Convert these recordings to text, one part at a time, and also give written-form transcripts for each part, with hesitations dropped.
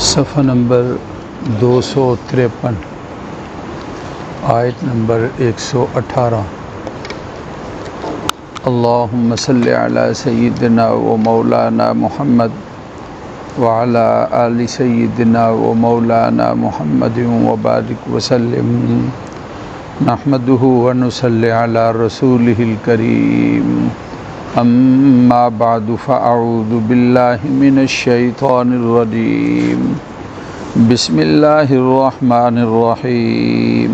صفحہ نمبر 253 آیت نمبر 118 اللہم صلی علی سیدنا و مولانا محمد وعلی آل سیدنا و مولانا محمد وبارک وسلم نحمدہ و نصلی علی رسولہ الکریم اما بعد فاعوذ باللہ من الشیطان الرجیم بسم اللہ الرحمن الرحیم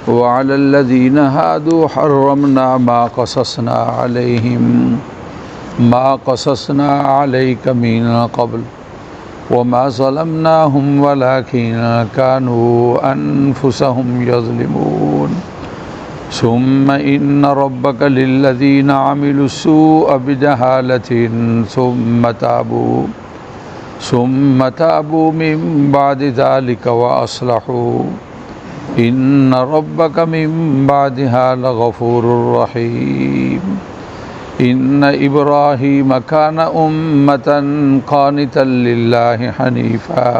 وعلى الذين هادوا حرمنا ما قصصنا عليك من قبل وما ظلمناهم ولكن كانوا أنفسهم يظلمون ثم إن ربك للذين عملوا السوء بجهالة ثم تابوا من بعد ذلك وأصلحوا إن ربك من بعدها لغفور رحيم إن إبراهيم كان أمة قانتا لله حنيفا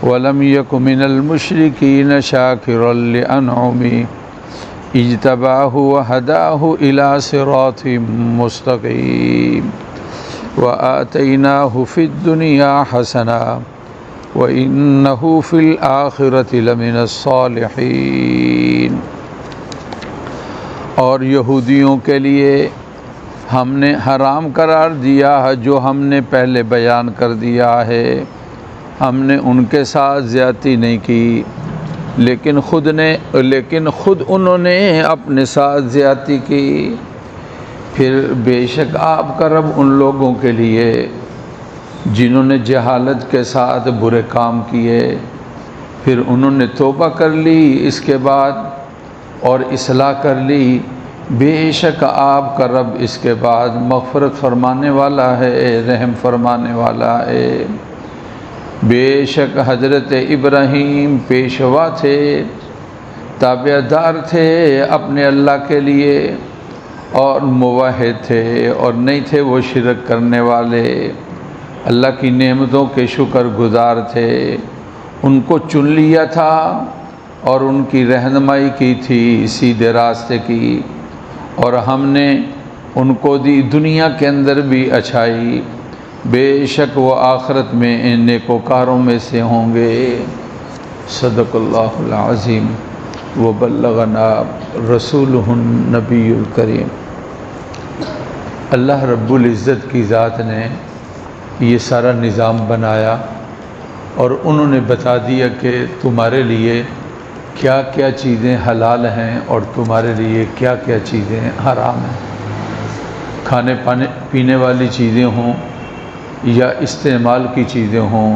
ولم يك من المشركين شاكرا لأنعمه اجتباه وهداه إلى صراط مستقيم وآتيناه في الدنيا حسنة وَإِنَّهُ فِي الْآخِرَةِ لَمِنَ الصَّالِحِينَ۔ اور یہودیوں کے لیے ہم نے حرام قرار دیا ہے جو ہم نے پہلے بیان کر دیا ہے، ہم نے ان کے ساتھ زیادتی نہیں کی، لیکن خود انہوں نے اپنے ساتھ زیادتی کی۔ پھر بے شک آپ کا رب ان لوگوں کے لیے جنہوں نے جہالت کے ساتھ برے کام کیے، پھر انہوں نے توبہ کر لی اس کے بعد اور اصلاح کر لی، بے شک آپ کا رب اس کے بعد مغفرت فرمانے والا ہے، رحم فرمانے والا ہے۔ بے شک حضرت ابراہیم پیشوا تھے، تابع دار تھے اپنے اللہ کے لیے، اور موحد تھے اور نہیں تھے وہ شرک کرنے والے، اللہ کی نعمتوں کے شکر گزار تھے، ان کو چن لیا تھا اور ان کی رہنمائی کی تھی سیدھے راستے کی، اور ہم نے ان کو دی دنیا کے اندر بھی اچھائی، بے شک وہ آخرت میں ان نیکوکاروں میں سے ہوں گے۔ صدق اللہ العظیم وبلغنا رسولہ النبی الکریم۔ اللہ رب العزت کی ذات نے یہ سارا نظام بنایا اور انہوں نے بتا دیا کہ تمہارے لیے کیا کیا چیزیں حلال ہیں اور تمہارے لیے کیا کیا چیزیں حرام ہیں، کھانے پینے والی چیزیں ہوں یا استعمال کی چیزیں ہوں،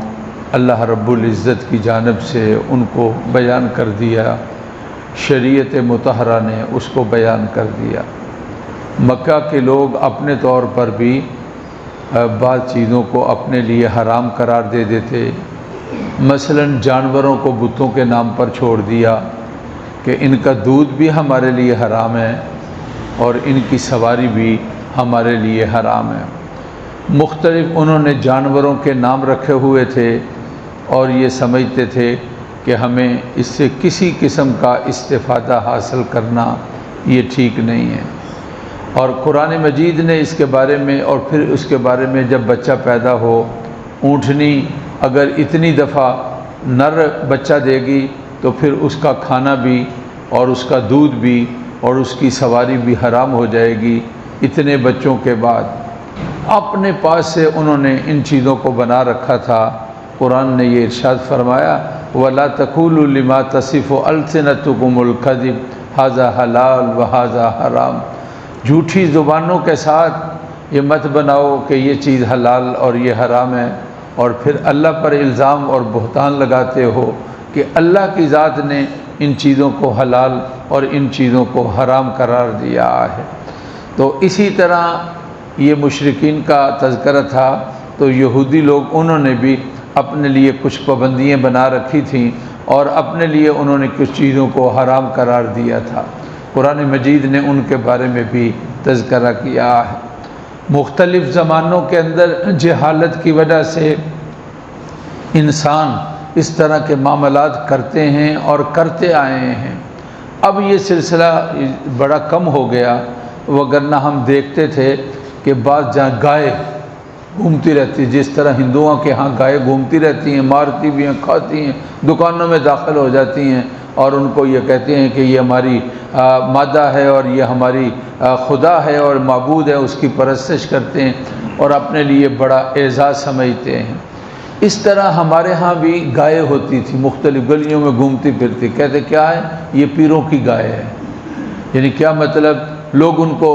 اللہ رب العزت کی جانب سے ان کو بیان کر دیا، شریعت مطہرہ نے اس کو بیان کر دیا۔ مکہ کے لوگ اپنے طور پر بھی بعض چیزوں کو اپنے لیے حرام قرار دے دیتے، مثلا جانوروں کو بتوں کے نام پر چھوڑ دیا کہ ان کا دودھ بھی ہمارے لیے حرام ہے اور ان کی سواری بھی ہمارے لیے حرام ہے۔ مختلف انہوں نے جانوروں کے نام رکھے ہوئے تھے اور یہ سمجھتے تھے کہ ہمیں اس سے کسی قسم کا استفادہ حاصل کرنا یہ ٹھیک نہیں ہے، اور قرآن مجید نے اس کے بارے میں، اور پھر اس کے بارے میں جب بچہ پیدا ہو، اونٹنی اگر اتنی دفعہ نر بچہ دے گی تو پھر اس کا کھانا بھی اور اس کا دودھ بھی اور اس کی سواری بھی حرام ہو جائے گی۔ اتنے بچوں کے بعد اپنے پاس سے انہوں نے ان چیزوں کو بنا رکھا تھا۔ قرآن نے یہ ارشاد فرمایا وَلَا تَقُولُوا لِمَا تَصِفُ أَلْسِنَتُكُمُ الْكَذِبَ هَذَا حَلَالٌ وَهَذَا حَرَامٌ، جھوٹی زبانوں کے ساتھ یہ مت بناؤ کہ یہ چیز حلال اور یہ حرام ہے، اور پھر اللہ پر الزام اور بہتان لگاتے ہو کہ اللہ کی ذات نے ان چیزوں کو حلال اور ان چیزوں کو حرام قرار دیا ہے۔ تو اسی طرح یہ مشرکین کا تذکرہ تھا، تو یہودی لوگ انہوں نے بھی اپنے لیے کچھ پابندیاں بنا رکھی تھیں اور اپنے لیے انہوں نے کچھ چیزوں کو حرام قرار دیا تھا۔ قرآن مجید نے ان کے بارے میں بھی تذکرہ کیا ہے۔ مختلف زمانوں کے اندر جہالت کی وجہ سے انسان اس طرح کے معاملات کرتے ہیں اور کرتے آئے ہیں۔ اب یہ سلسلہ بڑا کم ہو گیا، وگرنہ ہم دیکھتے تھے کہ بعض جہاں گائے گھومتی رہتی، جس طرح ہندوؤں کے ہاں گائے گھومتی رہتی ہیں، مارتی بھی ہیں، کھاتی ہیں، دکانوں میں داخل ہو جاتی ہیں، اور ان کو یہ کہتے ہیں کہ یہ ہماری مادہ ہے اور یہ ہماری خدا ہے اور معبود ہے، اس کی پرستش کرتے ہیں اور اپنے لیے بڑا اعزاز سمجھتے ہیں۔ اس طرح ہمارے ہاں بھی گائے ہوتی تھی، مختلف گلیوں میں گھومتی پھرتی، کہتے کیا ہے؟ یہ پیروں کی گائے ہے۔ یعنی کیا مطلب؟ لوگ ان کو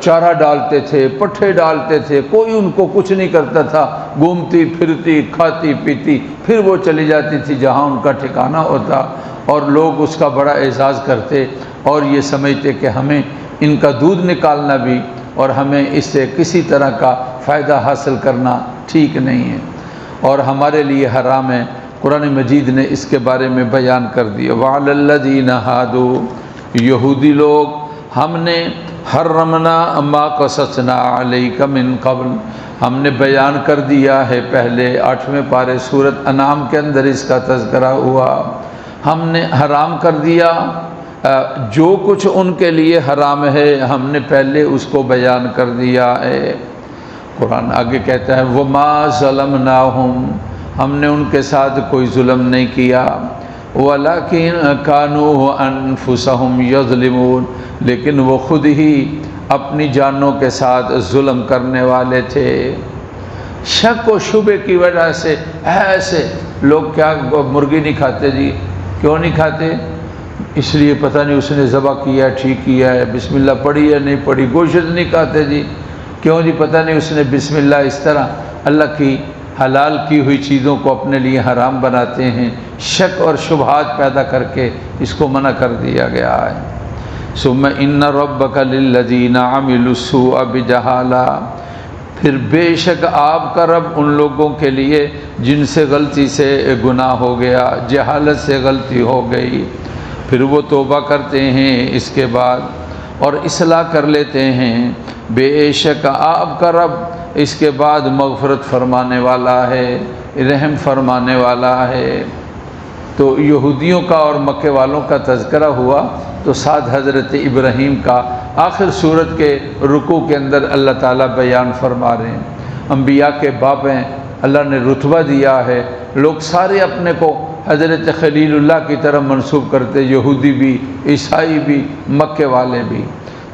چارہ ڈالتے تھے، پٹھے ڈالتے تھے، کوئی ان کو کچھ نہیں کرتا تھا، گھومتی پھرتی، کھاتی پیتی، پھر وہ چلی جاتی تھی جہاں ان کا ٹھکانہ ہوتا، اور لوگ اس کا بڑا اعزاز کرتے اور یہ سمجھتے کہ ہمیں ان کا دودھ نکالنا بھی اور ہمیں اس سے کسی طرح کا فائدہ حاصل کرنا ٹھیک نہیں ہے اور ہمارے لیے حرام ہے۔ قرآن مجید نے اس کے بارے میں بیان کر دیا۔ وَعَلَى الَّذِينَ هَادُوا، یہودی لوگ ہم نے حرمنا ما قصصنا علیک من قبل، ہم نے بیان کر دیا ہے پہلے 8ویں پارے سورۃ انعام کے اندر اس کا تذکرہ ہوا، ہم نے حرام کر دیا جو کچھ ان کے لیے حرام ہے، ہم نے پہلے اس کو بیان کر دیا ہے۔ قرآن آگے کہتا ہے وما ظلمناہم، ہم نے ان کے ساتھ کوئی ظلم نہیں کیا، ولیکن کانوا انفسہم یظلمون، لیکن وہ خود ہی اپنی جانوں کے ساتھ ظلم کرنے والے تھے۔ شک و شبے کی وجہ سے ایسے لوگ کیا مرغی نہیں کھاتے جی؟ کیوں نہیں کھاتے؟ اس لیے پتہ نہیں اس نے ذبح کیا ہے، ٹھیک کیا ہے، بسم اللہ پڑھی ہے نہیں پڑھی۔ گوشت نہیں کھاتے جی، کیوں جی؟ پتہ نہیں اس نے بسم اللہ، اس طرح اللہ کی حلال کی ہوئی چیزوں کو اپنے لیے حرام بناتے ہیں، شک اور شبہات پیدا کر کے اس کو منع کر دیا گیا ہے۔ ثم ان ربک للذین عملوا السوء بجہالہ، پھر بے شک آپ کا رب ان لوگوں کے لیے جن سے غلطی سے گناہ ہو گیا، جہالت سے غلطی ہو گئی، پھر وہ توبہ کرتے ہیں اس کے بعد اور اصلاح کر لیتے ہیں، بے شک آپ کا رب اس کے بعد مغفرت فرمانے والا ہے، رحم فرمانے والا ہے۔ تو یہودیوں کا اور مکے والوں کا تذکرہ ہوا، تو ساتھ حضرت ابراہیم کا آخر صورت کے رکوع کے اندر اللہ تعالیٰ بیان فرما رہے ہیں۔ انبیاء کے باپ ہیں، اللہ نے رتبہ دیا ہے، لوگ سارے اپنے کو حضرت خلیل اللہ کی طرف منسوب کرتے، یہودی بھی، عیسائی بھی، مکے والے بھی۔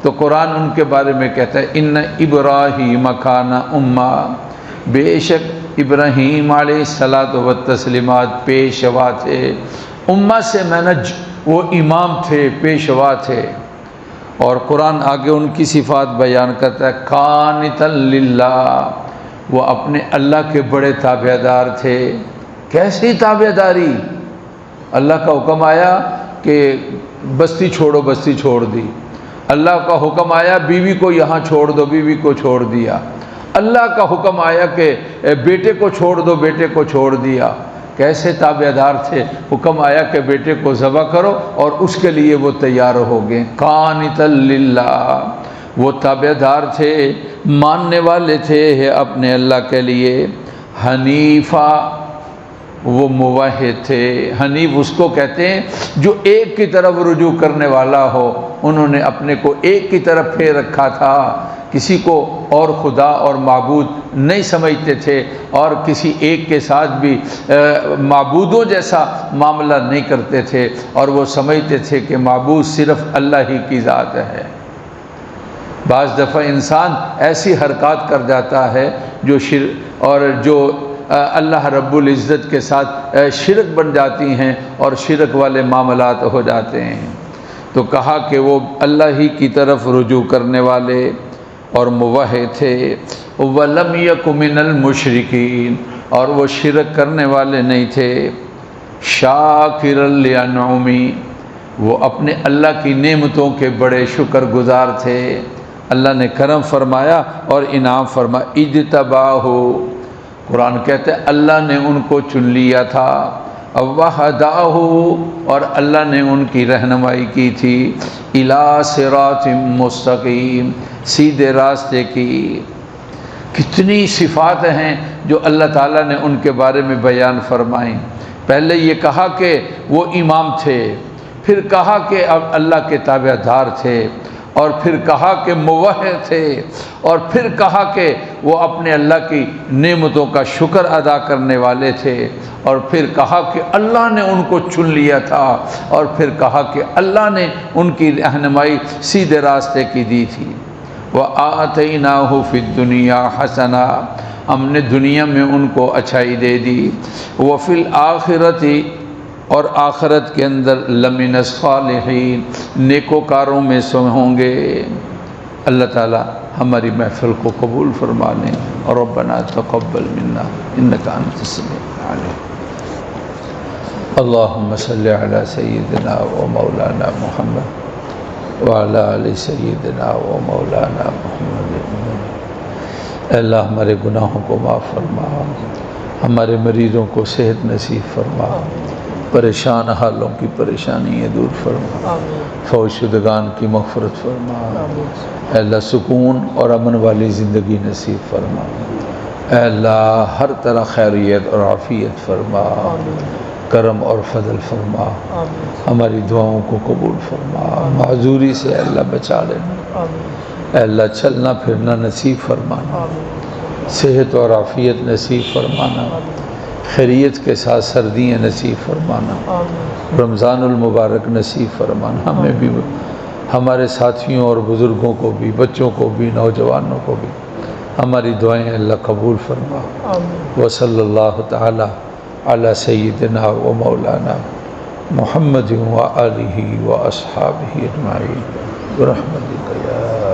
تو قرآن ان کے بارے میں کہتا ہے ان ابراہیم کان امہ، بے شک ابراہیم علیہ الصلاۃ والتسلیمات پیشوا تھے، امہ سے منج، وہ امام تھے، پیشوا تھے۔ اور قرآن آگے ان کی صفات بیان کرتا ہے قانتا للہ، وہ اپنے اللہ کے بڑے تابع دار تھے۔ کیسی تابع داری؟ اللہ کا حکم آیا کہ بستی چھوڑو، بستی چھوڑ دی، اللہ کا حکم آیا بیوی کو یہاں چھوڑ دو، بیوی کو چھوڑ دیا، اللہ کا حکم آیا کہ بیٹے کو چھوڑ دو، بیٹے کو چھوڑ دیا۔ کیسے تابع دار تھے؟ حکم آیا کہ بیٹے کو ذبح کرو اور اس کے لیے وہ تیار ہو گئے۔ قانتا للہ، وہ تابع دار تھے، ماننے والے تھے اپنے اللہ کے لیے۔ حنیفہ، وہ موحد تھے۔ حنیف اس کو کہتے ہیں جو ایک کی طرف رجوع کرنے والا ہو، انہوں نے اپنے کو ایک کی طرف پھیر رکھا تھا، کسی کو اور خدا اور معبود نہیں سمجھتے تھے اور کسی ایک کے ساتھ بھی معبودوں جیسا معاملہ نہیں کرتے تھے، اور وہ سمجھتے تھے کہ معبود صرف اللہ ہی کی ذات ہے۔ بعض دفعہ انسان ایسی حرکات کر جاتا ہے جو جو اللہ رب العزت کے ساتھ شرک بن جاتی ہیں اور شرک والے معاملات ہو جاتے ہیں۔ تو کہا کہ وہ اللہ ہی کی طرف رجوع کرنے والے اور موحد تھے۔ وَلَمْ يَكُ مِنَ الْمُشْرِكِينَ، اور وہ شرک کرنے والے نہیں تھے۔ شَاكِرًا لِأَنْعُمِهِ، وہ اپنے اللہ کی نعمتوں کے بڑے شکر گزار تھے۔ اللہ نے کرم فرمایا اور انعام فرمایا۔ اجتباہ، قرآن کہتے ہیں اللہ نے ان کو چن لیا تھا۔ وہداہ، اور اللہ نے ان کی رہنمائی کی تھی۔ الی صراط مستقیم، سیدھے راستے کی۔ کتنی صفات ہیں جو اللہ تعالیٰ نے ان کے بارے میں بیان فرمائیں۔ پہلے یہ کہا کہ وہ امام تھے، پھر کہا کہ اب اللہ کے تابع دار تھے، اور پھر کہا کہ موحد تھے، اور پھر کہا کہ وہ اپنے اللہ کی نعمتوں کا شکر ادا کرنے والے تھے، اور پھر کہا کہ اللہ نے ان کو چن لیا تھا، اور پھر کہا کہ اللہ نے ان کی رہنمائی سیدھے راستے کی دی تھی۔ وَآتَيْنَاهُ فِي الدُّنْيَا حَسَنًا، ہم نے دنیا میں ان کو اچھائی دے دی، وَفِي الْآخِرَةِ، اور آخرت کے اندر لَمِنَ الصَّالِحِينَ، نیکوکاروں میں سے ہوں گے۔ اللہ تعالی ہماری محفل کو قبول فرما لیں، اور ربنا تقبل منا انک انت السمیع العلیم۔ اللہم صلی علی سیدنا و مولانا محمد وعلی آل سیدنا و مولانا محمد۔ اے اللہ ہمارے گناہوں کو معاف فرما، ہمارے مریضوں کو صحت نصیب فرما، پریشان حالوں کی پریشانیاں دور فرما، فوت شدگان کی مغفرت فرما۔ اے اللہ سکون اور امن والی زندگی نصیب فرما۔ اے اللہ ہر طرح خیریت اور عافیت فرما، کرم اور فضل فرما، ہماری دعاؤں کو قبول فرما، معذوری سے اے اللہ بچا لینا۔ اے اللہ چلنا پھرنا نصیب فرمانا، صحت اور عافیت نصیب فرمانا، خیریت کے ساتھ سردیاں نصیب فرمانا، رمضان المبارک نصیب فرمانا، ہمیں بھی ہمارے ساتھیوں اور بزرگوں کو بھی، بچوں کو بھی، نوجوانوں کو بھی ہماری دعائیں اللہ قبول فرما۔ وصلی اللہ تعالی علی سیدنا و مولانا محمد و آلہ و اصحابہ اجمعین برحمتک یا